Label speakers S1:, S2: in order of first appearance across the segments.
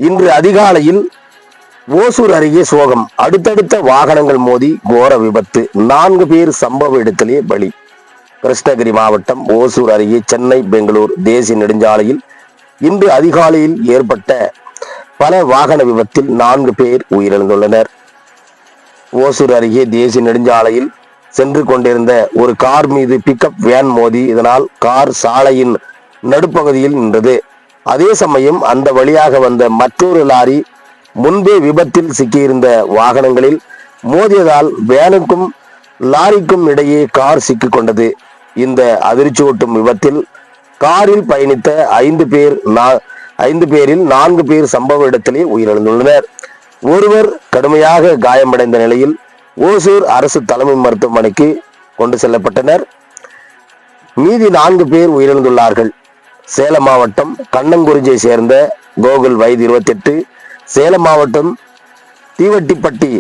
S1: இன்று அதிகாலையில் ஓசூர் அருகே சோகம். அடுத்தடுத்த வாகனங்கள் மோதி கோர விபத்து. 4 பேர் சம்பவ இடத்திலேயே பலி. கிருஷ்ணகிரி மாவட்டம் ஓசூர் அருகே சென்னை பெங்களூர் தேசிய நெடுஞ்சாலையில் இன்று அதிகாலையில் ஏற்பட்ட பல வாகன விபத்தில் 4 பேர் உயிரிழந்துள்ளனர். ஓசூர் அருகே தேசிய நெடுஞ்சாலையில் சென்று கொண்டிருந்த ஒரு கார் மீது பிக்கப் வேன் மோதி இதனால் கார் சாலையின் நடுப்பகுதியில் நின்றது. அதே சமயம் அந்த வழியாக வந்த மற்றொரு லாரி முன்பே விபத்தில் சிக்கியிருந்த வாகனங்களில் மோதியதால் வேனுக்கும் லாரிக்கும் இடையே கார் சிக்கிக் கொண்டது. இந்த அதிர்ச்சியூட்டும் விபத்தில் காரில் பயணித்த 5 பேரில் 4 பேர் சம்பவ இடத்திலே உயிரிழந்துள்ளனர். ஒருவர் கடுமையாக காயமடைந்த நிலையில் ஓசூர் அரசு தலைமை மருத்துவமனைக்கு கொண்டு செல்லப்பட்டனர். மீதி 4 பேர் உயிரிழந்துள்ளார்கள். சேலம் மாவட்டம் கண்ணங்குறிஞ்சியை சேர்ந்த கோகுல் வயது 28, சேலம் மாவட்டம் தீவட்டிப்பட்டி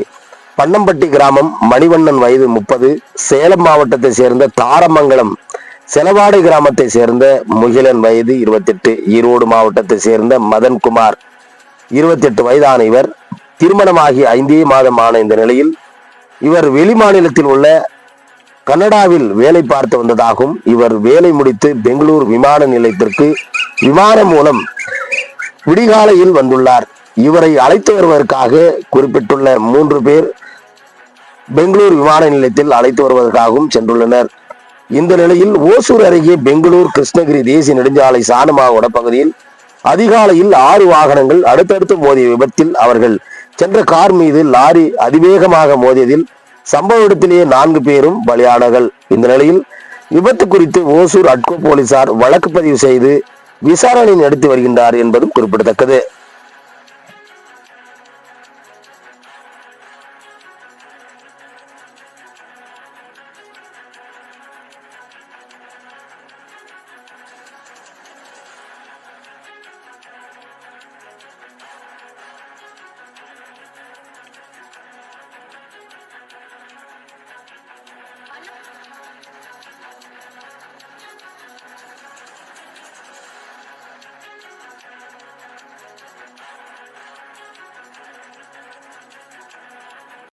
S1: பன்னம்பட்டி கிராமம் மணிவண்ணன் வயது 30, சேலம் மாவட்டத்தை சேர்ந்த தாரமங்கலம் செலவாடை கிராமத்தை சேர்ந்த முகிலன் வயது 28, ஈரோடு மாவட்டத்தை சேர்ந்த மதன்குமார் 28 வயதான இவர் திருமணமாகி 5 மாதம் ஆன இந்த நிலையில் இவர் வெளி மாநிலத்தில் உள்ள கனடாவில் வேலை பார்த்து வந்ததாகவும் இவர் வேலை முடித்து பெங்களூர் விமான நிலையத்திற்கு விமானம் மூலம் விடிகாலையில் வந்துள்ளார். இவரை அழைத்து வருவதற்காக குறிப்பிட்டுள்ள 3 பேர் பெங்களூர் விமான நிலையத்தில் அழைத்து வருவதற்காகவும் சென்றுள்ளனர். இந்த நிலையில் ஓசூர் அருகே பெங்களூர் கிருஷ்ணகிரி தேசிய நெடுஞ்சாலை சாணமாவோட பகுதியில் அதிகாலையில் 6 வாகனங்கள் அடுத்தடுத்து மோதிய விபத்தில் அவர்கள் சென்ற கார் மீது லாரி அதிவேகமாக மோதியதில் சம்பவ இடத்திலேயே 4 பேரும் பலியானார்கள். இந்த நிலையில் விபத்து குறித்து ஓசூர் அட்கோ போலீசார் வழக்கு பதிவு செய்து விசாரணை நடத்தி வருகின்றார் என்பதும் குறிப்பிடத்தக்கது.